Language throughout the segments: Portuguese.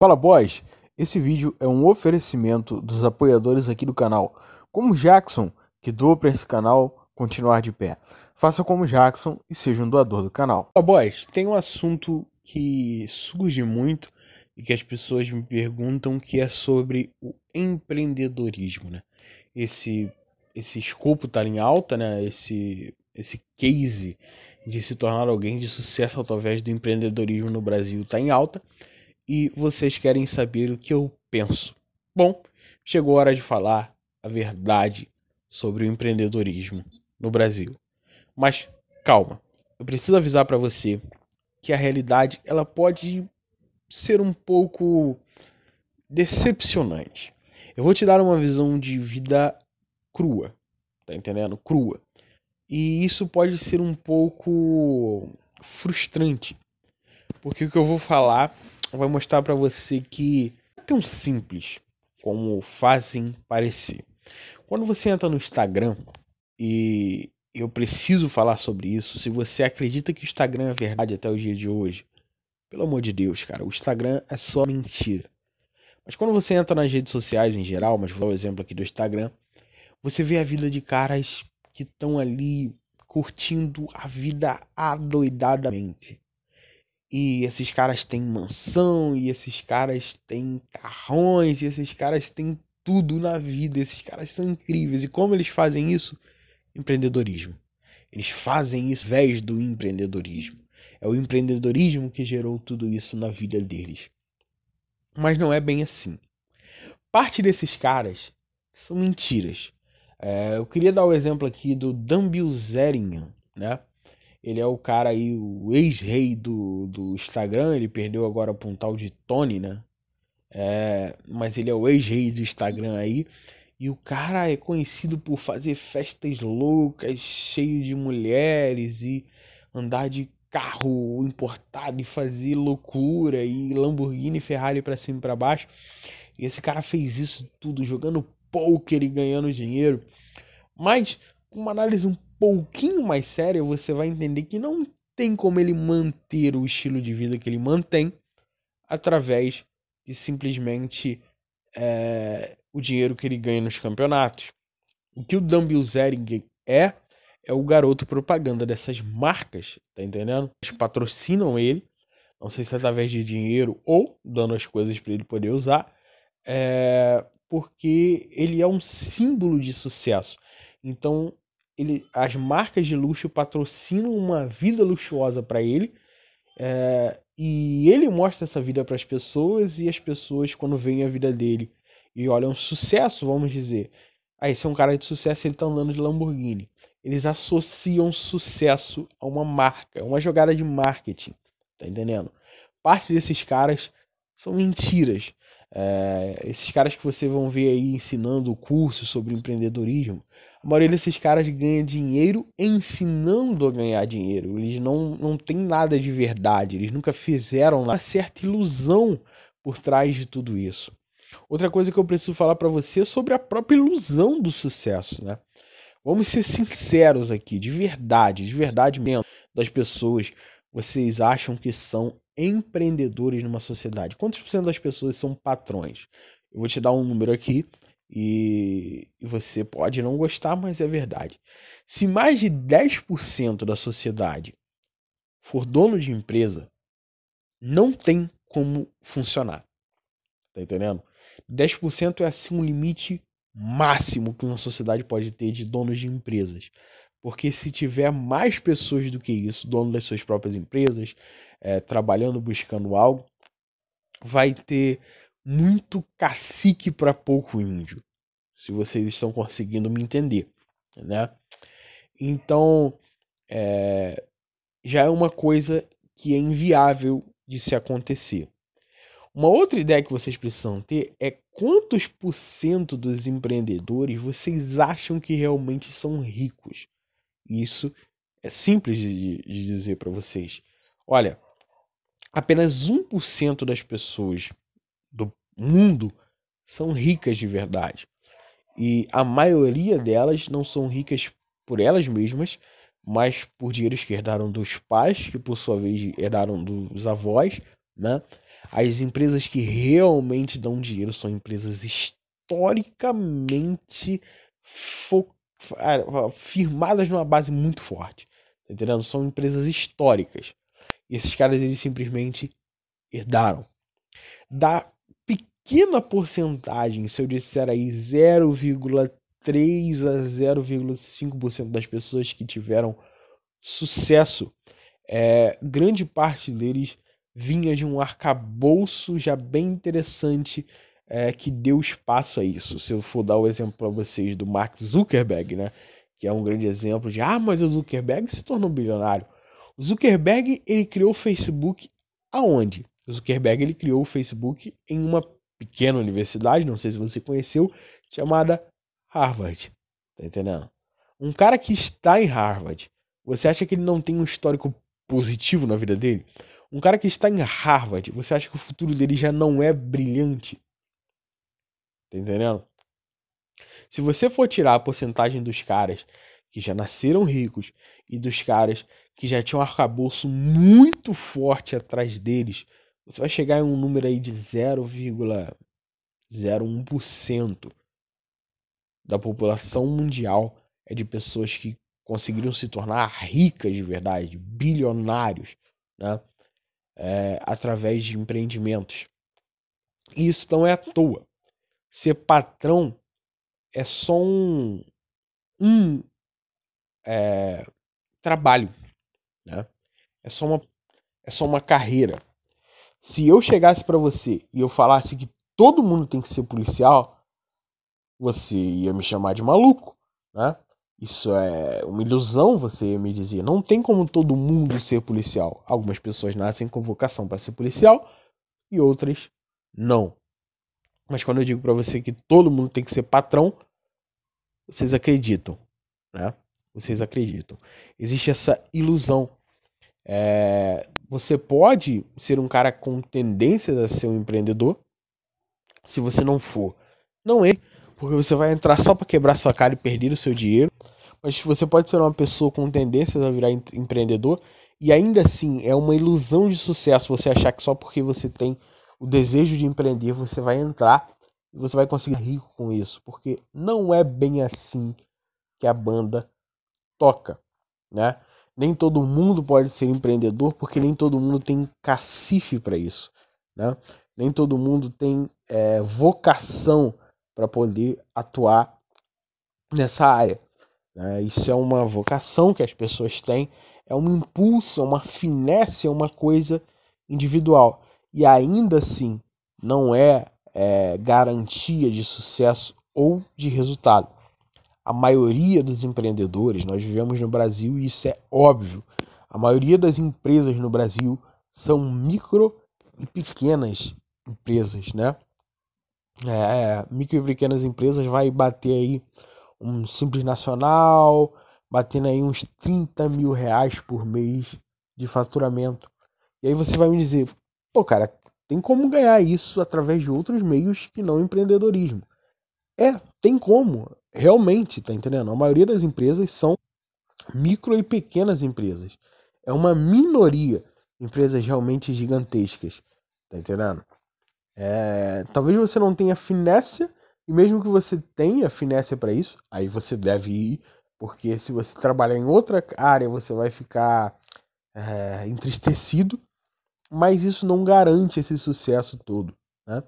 Fala, boys! Esse vídeo é um oferecimento dos apoiadores aqui do canal, como Jackson, que doa para esse canal continuar de pé. Faça como Jackson e seja um doador do canal. Fala, boys! Tem um assunto que surge muito e que as pessoas me perguntam, que é sobre o empreendedorismo, né? Esse escopo tá em alta, né? Esse case de se tornar alguém de sucesso através do empreendedorismo no Brasil tá em alta. E vocês querem saber o que eu penso. Bom, chegou a hora de falar a verdade sobre o empreendedorismo no Brasil. Mas calma, eu preciso avisar para você que a realidade ela pode ser um pouco decepcionante. Eu vou te dar uma visão de vida crua, tá entendendo? Crua. E isso pode ser um pouco frustrante, porque o que eu vou falar vai mostrar para você que não é tão simples como fazem parecer. Quando você entra no Instagram, e eu preciso falar sobre isso, se você acredita que o Instagram é verdade até o dia de hoje, pelo amor de Deus, cara, o Instagram é só mentira. Mas quando você entra nas redes sociais em geral, mas vou dar o exemplo aqui do Instagram, você vê a vida de caras que estão ali curtindo a vida adoidadamente. E esses caras têm mansão, e esses caras têm carrões, e esses caras têm tudo na vida. Esses caras são incríveis. E como eles fazem isso? Empreendedorismo. Eles fazem isso através do empreendedorismo. É o empreendedorismo que gerou tudo isso na vida deles. Mas não é bem assim. Parte desses caras são mentiras. Eu queria dar o exemplo aqui do Dan Bilzerian, né? Ele é o cara aí, o ex-rei do Instagram. Ele perdeu agora pra um tal de Tony, né? Mas ele é o ex-rei do Instagram aí. E o cara é conhecido por fazer festas loucas, cheio de mulheres, e andar de carro importado e fazer loucura, e Lamborghini e Ferrari pra cima e pra baixo. E esse cara fez isso tudo jogando poker e ganhando dinheiro. Mas com uma análise um pouquinho mais séria, você vai entender que não tem como ele manter o estilo de vida que ele mantém através de simplesmente o dinheiro que ele ganha nos campeonatos. O que o Dan Bilzerian é o garoto propaganda dessas marcas, tá entendendo? Eles patrocinam ele, não sei se é através de dinheiro ou dando as coisas para ele poder usar, porque ele é um símbolo de sucesso. Então, as marcas de luxo patrocinam uma vida luxuosa para ele, e ele mostra essa vida para as pessoas, e as pessoas, quando veem a vida dele e olham sucesso, vamos dizer, esse é um cara de sucesso, ele tá andando de Lamborghini. Eles associam sucesso a uma marca, uma jogada de marketing, tá entendendo? Parte desses caras são mentiras. Esses caras que você vão ver aí ensinando o curso sobre empreendedorismo, a maioria desses caras ganha dinheiro ensinando a ganhar dinheiro. Eles não têm nada de verdade, eles nunca fizeram uma certa ilusão por trás de tudo isso. Outra coisa que eu preciso falar para você é sobre a própria ilusão do sucesso, né? Vamos ser sinceros aqui, de verdade mesmo, das pessoas. Vocês acham que são empreendedores numa sociedade? Quantos por cento das pessoas são patrões? Eu vou te dar um número aqui e você pode não gostar, mas é verdade. Se mais de 10% da sociedade for dono de empresa, não tem como funcionar. Tá entendendo? 10% é assim um limite máximo que uma sociedade pode ter de donos de empresas. Porque se tiver mais pessoas do que isso, dono das suas próprias empresas, trabalhando, buscando algo, vai ter muito cacique para pouco índio. Se vocês estão conseguindo me entender, né? Então, já é uma coisa que é inviável de se acontecer. Uma outra ideia que vocês precisam ter é quantos por cento dos empreendedores vocês acham que realmente são ricos. Isso é simples de dizer para vocês. Olha, apenas 1% das pessoas do mundo são ricas de verdade. E a maioria delas não são ricas por elas mesmas, mas por dinheiros que herdaram dos pais, que por sua vez herdaram dos avós, né? As empresas que realmente dão dinheiro são empresas historicamente firmadas numa base muito forte. Tá entendendo? São empresas históricas. E esses caras, eles simplesmente herdaram. Da pequena porcentagem, se eu disser aí 0,3 a 0,5% das pessoas que tiveram sucesso, grande parte deles vinha de um arcabouço já bem interessante, que deu espaço a isso. Se eu for dar o exemplo para vocês do Mark Zuckerberg, né, que é um grande exemplo de, mas o Zuckerberg se tornou bilionário. O Zuckerberg, ele criou o Facebook aonde? O Zuckerberg, ele criou o Facebook em uma pequena universidade, não sei se você conheceu, chamada Harvard. Tá entendendo? Um cara que está em Harvard, você acha que ele não tem um histórico positivo na vida dele? Um cara que está em Harvard, você acha que o futuro dele já não é brilhante? Tá entendendo? Se você for tirar a porcentagem dos caras que já nasceram ricos e dos caras que já tinham um arcabouço muito forte atrás deles, você vai chegar em um número aí de 0,01% da população mundial é de pessoas que conseguiram se tornar ricas de verdade, bilionários, né? Através de empreendimentos. E isso não é à toa. Ser patrão é só um trabalho, né? É só uma carreira. Se eu chegasse para você e eu falasse que todo mundo tem que ser policial, você ia me chamar de maluco, né? Isso é uma ilusão, você ia me dizer. Não tem como todo mundo ser policial. Algumas pessoas nascem com vocação para ser policial e outras não. Mas quando eu digo para você que todo mundo tem que ser patrão, vocês acreditam, né? Vocês acreditam. Existe essa ilusão. Você pode ser um cara com tendências a ser um empreendedor. Se você não for, não é, porque você vai entrar só para quebrar sua cara e perder o seu dinheiro. Mas você pode ser uma pessoa com tendências a virar empreendedor e ainda assim é uma ilusão de sucesso você achar que só porque você tem o desejo de empreender você vai entrar e você vai conseguir ser rico com isso, porque não é bem assim que a banda toca, né? Nem todo mundo pode ser empreendedor porque nem todo mundo tem cacife para isso, né? Nem todo mundo tem vocação para poder atuar nessa área. Isso é uma vocação que as pessoas têm, é um impulso, é uma finesse, é uma coisa individual. E ainda assim, não é garantia de sucesso ou de resultado. A maioria dos empreendedores, nós vivemos no Brasil e isso é óbvio, a maioria das empresas no Brasil são micro e pequenas empresas, né? Micro e pequenas empresas vai bater aí um Simples Nacional, batendo aí uns 30 mil reais por mês de faturamento. E aí você vai me dizer, pô, cara, tem como ganhar isso através de outros meios que não empreendedorismo. Tem como, realmente, tá entendendo? A maioria das empresas são micro e pequenas empresas. É uma minoria empresas realmente gigantescas, tá entendendo? Talvez você não tenha finesse, e mesmo que você tenha finesse para isso, aí você deve ir, porque se você trabalhar em outra área, você vai ficar entristecido, mas isso não garante esse sucesso todo, né?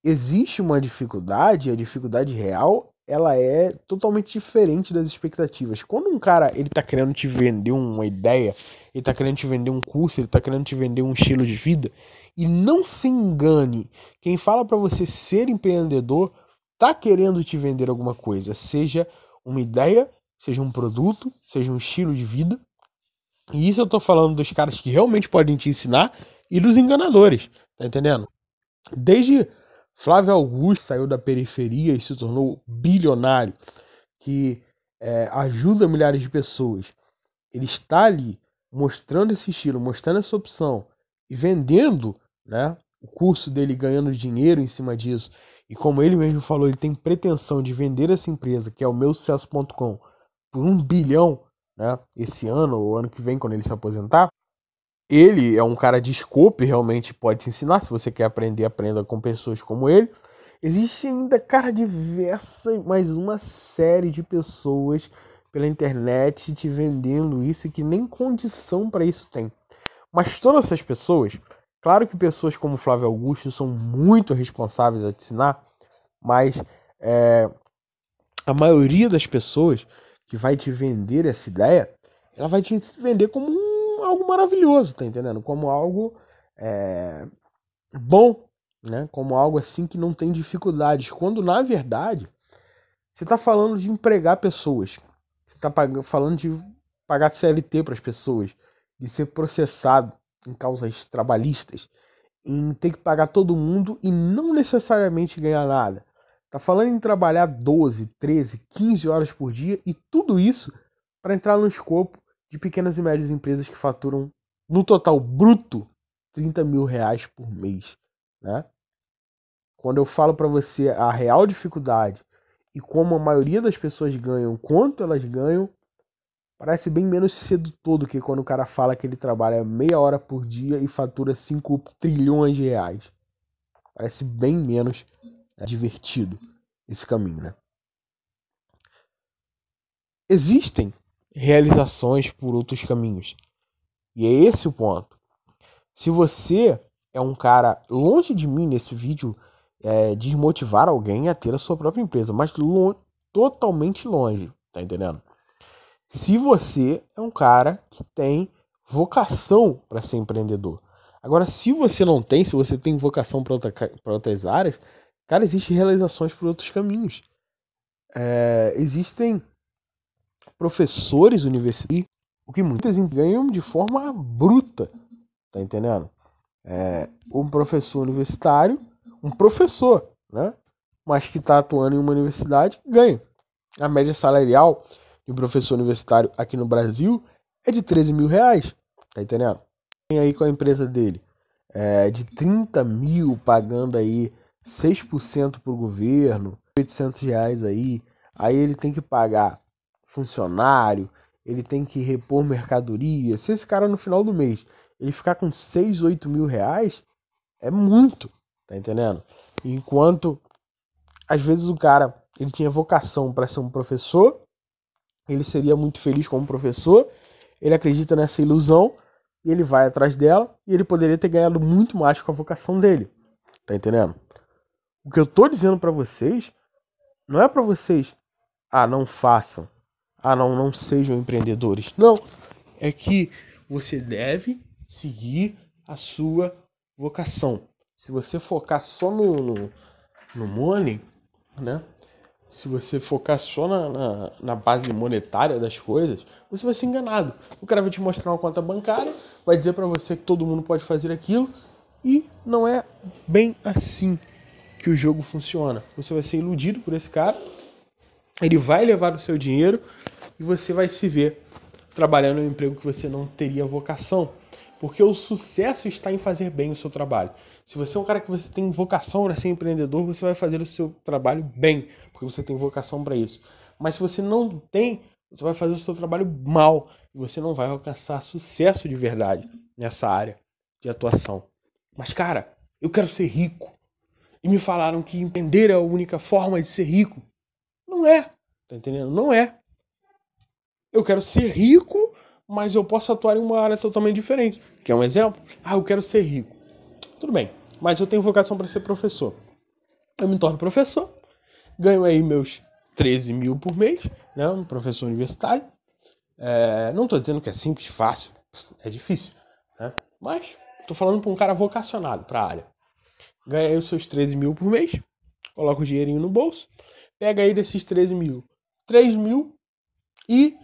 Existe uma dificuldade, a dificuldade real, ela é totalmente diferente das expectativas. Quando um cara, ele tá querendo te vender uma ideia, ele tá querendo te vender um curso, ele tá querendo te vender um estilo de vida, e não se engane, quem fala para você ser empreendedor tá querendo te vender alguma coisa, seja uma ideia, seja um produto, seja um estilo de vida. E isso eu tô falando dos caras que realmente podem te ensinar e dos enganadores, tá entendendo? Desde Flávio Augusto saiu da periferia e se tornou bilionário, que ajuda milhares de pessoas. Ele está ali mostrando esse estilo, mostrando essa opção e vendendo, né, o curso dele, ganhando dinheiro em cima disso. E como ele mesmo falou, ele tem pretensão de vender essa empresa, que é o meusucesso.com, por 1 bilhão, né, esse ano ou ano que vem, quando ele se aposentar. Ele é um cara de escopo e realmente pode te ensinar. Se você quer aprender, aprenda com pessoas como ele. Existe ainda, cara, mais uma série de pessoas pela internet te vendendo isso e que nem condição para isso tem. Mas todas essas pessoas, claro que pessoas como Flávio Augusto são muito responsáveis a te ensinar, mas a maioria das pessoas que vai te vender essa ideia, ela vai te vender como algo maravilhoso, tá entendendo? Como algo bom, né? Como algo assim que não tem dificuldades. Quando, na verdade, você está falando de empregar pessoas. Você está falando de pagar CLT para as pessoas, de ser processado em causas trabalhistas, em ter que pagar todo mundo e não necessariamente ganhar nada. Tá falando em trabalhar 12, 13, 15 horas por dia e tudo isso para entrar no escopo de pequenas e médias empresas que faturam, no total bruto, 30 mil reais por mês, né? Quando eu falo para você a real dificuldade e como a maioria das pessoas ganham, quanto elas ganham, parece bem menos sedutor do que quando o cara fala que ele trabalha meia hora por dia e fatura 5 trilhões de reais. Parece bem menos divertido esse caminho, né? Existem realizações por outros caminhos. E é esse o ponto. Se você é um cara, longe de mim nesse vídeo, desmotivar alguém a ter a sua própria empresa, mas totalmente longe, tá entendendo? Se você é um cara que tem vocação para ser empreendedor. Agora, se você não tem, se você tem vocação para outras áreas, cara, existem realizações por outros caminhos. Existem professores universitários, o que muitas ganham de forma bruta, tá entendendo? Um professor universitário, um professor, né? Mas que está atuando em uma universidade, ganha. A média salarial de um professor universitário aqui no Brasil é de 13 mil reais, tá entendendo? Tem aí com a empresa dele de 30 mil, pagando aí 6% pro governo, 800 reais aí ele tem que pagar funcionário, ele tem que repor mercadoria. Se esse cara no final do mês ele ficar com 6, 8 mil reais, é muito, tá entendendo? Enquanto, às vezes, o cara ele tinha vocação para ser um professor, ele seria muito feliz como professor, ele acredita nessa ilusão, e ele vai atrás dela, e ele poderia ter ganhado muito mais com a vocação dele, tá entendendo? O que eu tô dizendo para vocês, não é para vocês, não façam, não sejam empreendedores, não, é que você deve seguir a sua vocação. Se você focar só no money, né? Se você focar só na base monetária das coisas, você vai ser enganado. O cara vai te mostrar uma conta bancária, vai dizer para você que todo mundo pode fazer aquilo, e não é bem assim que o jogo funciona. Você vai ser iludido por esse cara, ele vai levar o seu dinheiro e você vai se ver trabalhando em um emprego que você não teria vocação. Porque o sucesso está em fazer bem o seu trabalho. Se você é um cara que você tem vocação para ser empreendedor, você vai fazer o seu trabalho bem, porque você tem vocação para isso. Mas se você não tem, você vai fazer o seu trabalho mal e você não vai alcançar sucesso de verdade nessa área de atuação. Mas, cara, eu quero ser rico. E me falaram que empreender é a única forma de ser rico. Não é, tá entendendo? Não é. Eu quero ser rico, mas eu posso atuar em uma área totalmente diferente. Quer um exemplo? Eu quero ser rico. Tudo bem, mas eu tenho vocação para ser professor. Eu me torno professor, ganho aí meus 13 mil por mês, né? Um professor universitário. Não estou dizendo que é simples, fácil, é difícil, né? Mas estou falando para um cara vocacionado para a área. Ganha aí os seus 13 mil por mês, coloca o dinheirinho no bolso, pega aí desses 13 mil, 3 mil e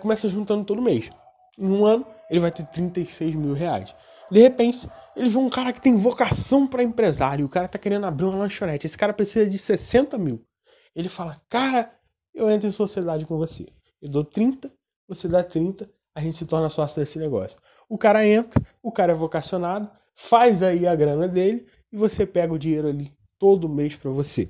começa juntando todo mês. Em um ano, ele vai ter 36 mil reais. De repente, ele vê um cara que tem vocação para empresário. O cara tá querendo abrir uma lanchonete. Esse cara precisa de 60 mil. Ele fala, cara, eu entro em sociedade com você. Eu dou 30, você dá 30, a gente se torna sócio desse negócio. O cara entra, o cara é vocacionado, faz aí a grana dele e você pega o dinheiro ali todo mês para você.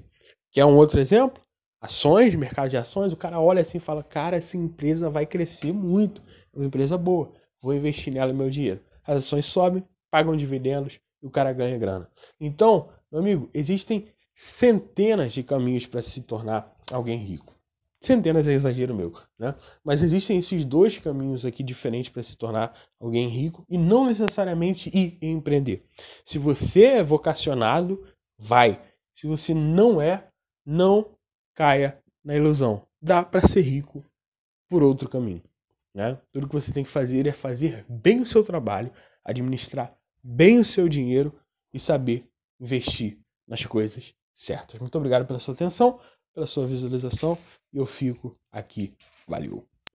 Quer um outro exemplo? Ações, mercado de ações, o cara olha assim e fala, cara, essa empresa vai crescer muito, é uma empresa boa, vou investir nela meu dinheiro. as ações sobem, pagam dividendos e o cara ganha grana. Então, meu amigo, existem centenas de caminhos para se tornar alguém rico. Centenas é exagero meu, né? Mas existem esses dois caminhos aqui diferentes para se tornar alguém rico e não necessariamente ir empreender. Se você é vocacionado, vai. Se você não é, não caia na ilusão. Dá para ser rico por outro caminho, né? Tudo que você tem que fazer é fazer bem o seu trabalho, administrar bem o seu dinheiro e saber investir nas coisas certas. Muito obrigado pela sua atenção, pela sua visualização e eu fico aqui. Valeu!